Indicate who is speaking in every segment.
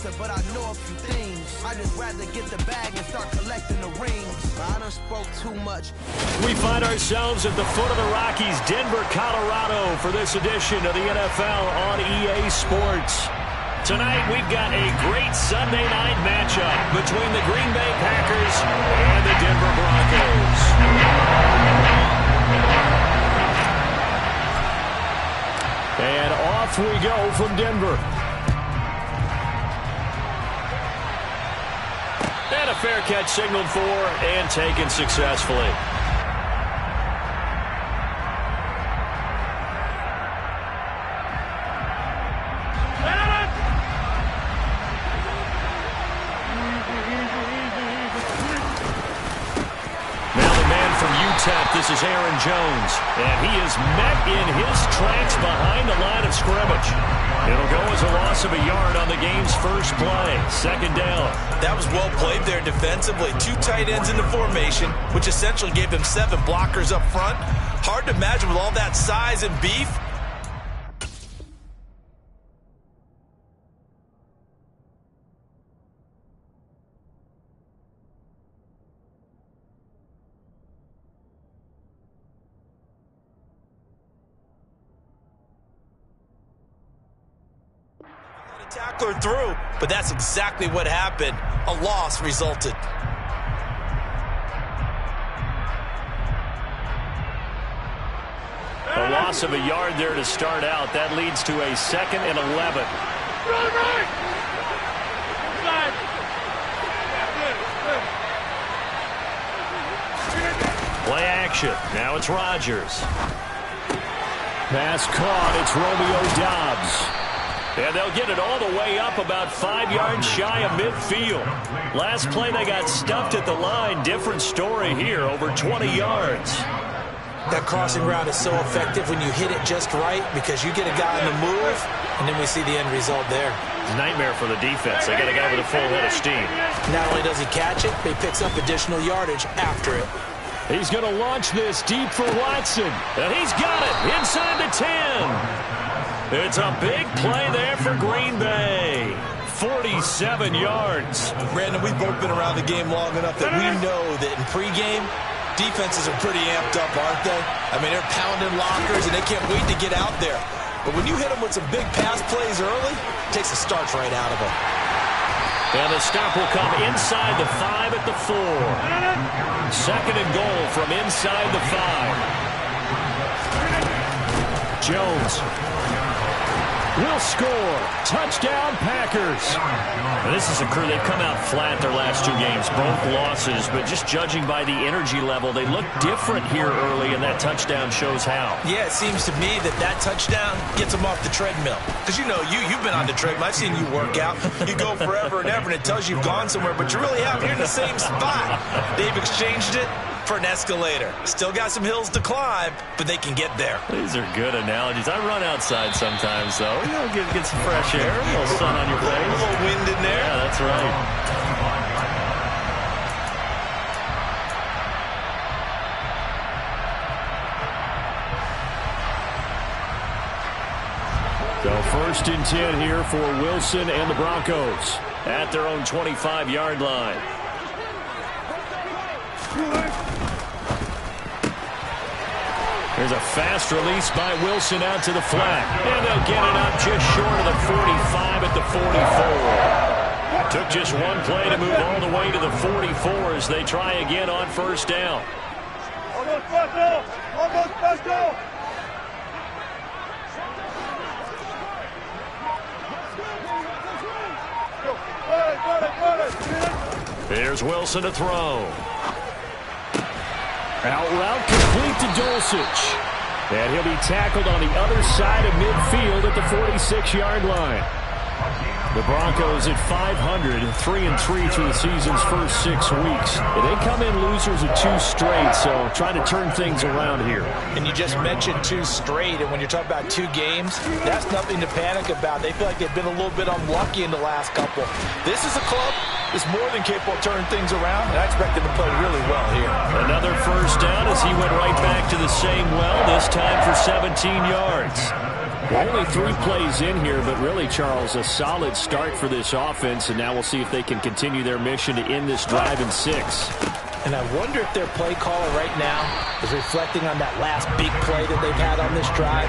Speaker 1: answer, but I know a few things. I just rather get the bag and start collecting the rings. I done spoke too much.
Speaker 2: We find ourselves at the foot of the Rockies, Denver, Colorado, for this edition of the NFL on EA Sports. Tonight, we've got a great Sunday night matchup between the Green Bay Packers and the Denver Broncos. And off we go from Denver. And a fair catch signaled for and taken successfully. This is Aaron Jones, and he is met in his tracks behind the line of scrimmage. It'll go as a loss of a yard on the game's first play. Second down.
Speaker 3: That was well played there defensively. 2 tight ends in the formation, which essentially gave them 7 blockers up front. Hard to imagine with all that size and beef. Tackler through, but that's exactly what happened. A loss resulted.
Speaker 2: A loss of a yard there to start out. That leads to a 2nd and 11. Play action. Now it's Rodgers. Pass caught. It's Romeo Doubs. And they'll get it all the way up about 5 yards shy of midfield. Last play they got stuffed at the line. Different story here, over 20 yards.
Speaker 3: That crossing route is so effective when you hit it just right because you get a guy on the move, and then we see the end result there.
Speaker 2: It's a nightmare for the defense. They got a guy with a full head of steam.
Speaker 3: Not only does he catch it, but he picks up additional yardage after it.
Speaker 2: He's going to launch this deep for Watson. And he's got it inside the 10. It's a big play there for Green Bay. 47 yards.
Speaker 3: Brandon, we've both been around the game long enough that we know that in pregame, defenses are pretty amped up, aren't they? I mean, they're pounding lockers, and they can't wait to get out there. But when you hit them with some big pass plays early, it takes the starch right out of them.
Speaker 2: And the stop will come inside the 5 at the 4. 2nd and goal from inside the 5. Jones will score. Touchdown, Packers. Now, this is a crew. They've come out flat their last 2 games, both losses, but just judging by the energy level, they look different here early, and that touchdown shows how.
Speaker 3: Yeah, it seems to me that touchdown gets them off the treadmill. Because, you know, you've been on the treadmill. I've seen you work out. You go forever and ever, and it tells you you've gone somewhere, but you really haven't. You're in the same spot. They've exchanged it for an escalator. Still got some hills to climb, but they can get there.
Speaker 2: These are good analogies. I run outside sometimes, though. You know, get some fresh air, a little sun on your face.
Speaker 3: A little wind in there.
Speaker 2: Yeah, that's right. So 1st and 10 here for Wilson and the Broncos at their own 25-yard line. There's a fast release by Wilson out to the flat. And they'll get it up just short of the 45 at the 44. Took just one play to move all the way to the 44 as they try again on 1st down. There's Wilson to throw. Out route complete to Dulcich. And he'll be tackled on the other side of midfield at the 46-yard line. The Broncos at 500, 3-3 through the season's first 6 weeks. They come in losers of 2 straight, so trying to turn things around here.
Speaker 3: And you just mentioned 2 straight, and when you're talking about 2 games, that's nothing to panic about. They feel like they've been a little bit unlucky in the last couple. This is a club that's more than capable of turning things around, and I expect them to play really well here.
Speaker 2: Another first down as he went right back to the same well, this time for 17 yards. Only 3 plays in here, but really, Charles, a solid start for this offense, and now we'll see if they can continue their mission to end this drive in 6.
Speaker 3: And I wonder if their play caller right now is reflecting on that last big play that they've had on this drive.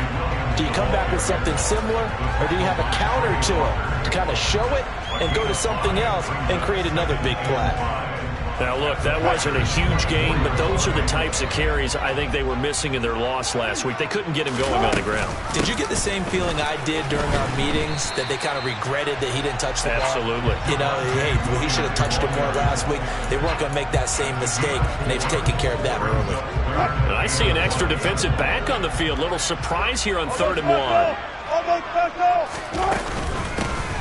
Speaker 3: Do you come back with something similar, or do you have a counter to it to kind of show it and go to something else and create another big play?
Speaker 2: Now, look, that wasn't a huge gain, but those are the types of carries I think they were missing in their loss last week. They couldn't get him going on the ground.
Speaker 3: Did you get the same feeling I did during our meetings, that they kind of regretted that he didn't touch the ball?
Speaker 2: Absolutely.
Speaker 3: You know, hey, he should have touched it more last week. They weren't going to make that same mistake, and they've taken care of that early.
Speaker 2: And I see an extra defensive back on the field. Little surprise here on 3rd and 1.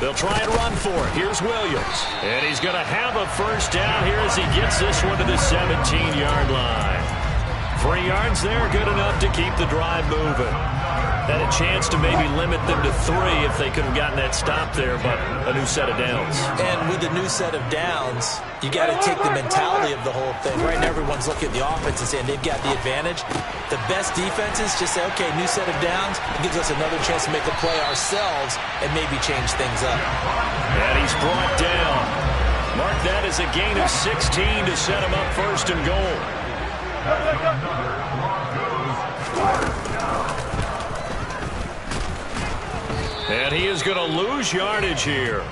Speaker 2: They'll try and run for it. Here's Williams. And he's going to have a first down here as he gets this one to the 17-yard line. 3 yards there, good enough to keep the drive moving. Had a chance to maybe limit them to 3 if they could have gotten that stop there, but a new set of downs.
Speaker 3: And with a new set of downs, you got to take the mentality of the whole thing. Right now, everyone's looking at the offense and saying they've got the advantage. The best defenses just say, okay, new set of downs. It gives us another chance to make a play ourselves and maybe change things up.
Speaker 2: And he's brought down. Mark that as a gain of 16 to set him up 1st and goal. And he is going to lose yardage here.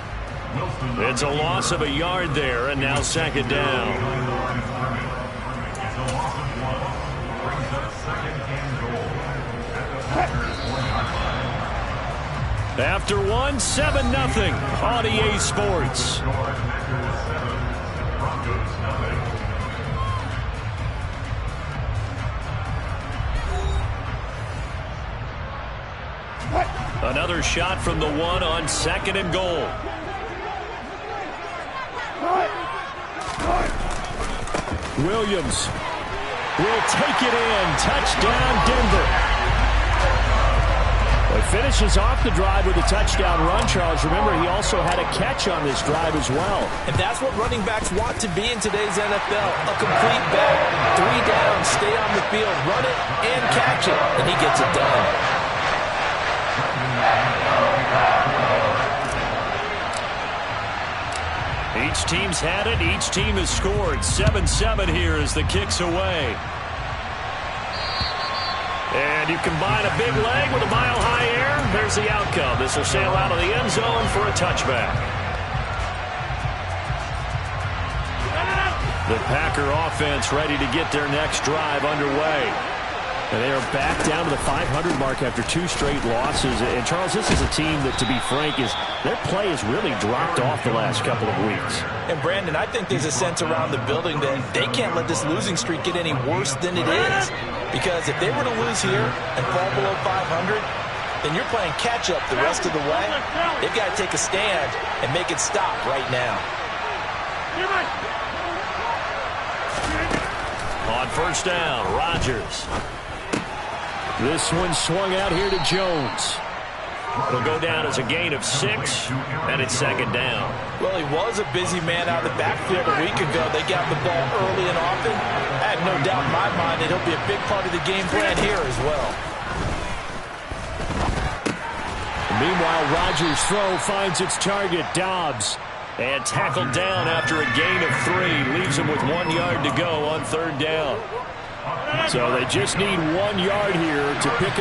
Speaker 2: It's a loss of a yard there, and now 2nd down. After 1, 7-0 on EA Sports. Another shot from the 1 on 2nd and goal. Williams will take it in. Touchdown, Denver. Well, he finishes off the drive with a touchdown run, Charles. Remember, he also had a catch on this drive as well.
Speaker 3: And that's what running backs want to be in today's NFL. A complete back. 3 down, stay on the field, run it, and catch it. And he gets it done.
Speaker 2: Each team's had it. Each team has scored. 7-7 here as the kick's away. And you combine a big leg with a mile-high air. There's the outcome. This will sail out of the end zone for a touchback. The Packer offense ready to get their next drive underway. And they are back down to the 500 mark after 2 straight losses. And, Charles, this is a team that, to be frank, their play has really dropped off the last couple of weeks.
Speaker 3: And, Brandon, I think there's a sense around the building that they can't let this losing streak get any worse than it is. Because if they were to lose here and fall below 500, then you're playing catch-up the rest of the way. They've got to take a stand and make it stop right now.
Speaker 2: On 1st down, Rodgers. This one swung out here to Jones. It'll go down as a gain of 6, and it's 2nd down.
Speaker 3: Well, he was a busy man out of the backfield a week ago. They got the ball early and often. I have no doubt in my mind that he'll be a big part of the game plan here as well.
Speaker 2: Meanwhile, Rodgers' throw finds its target, Dobbs. And tackled down after a gain of 3. Leaves him with 1 yard to go on 3rd down. So they just need 1 yard here to pick up.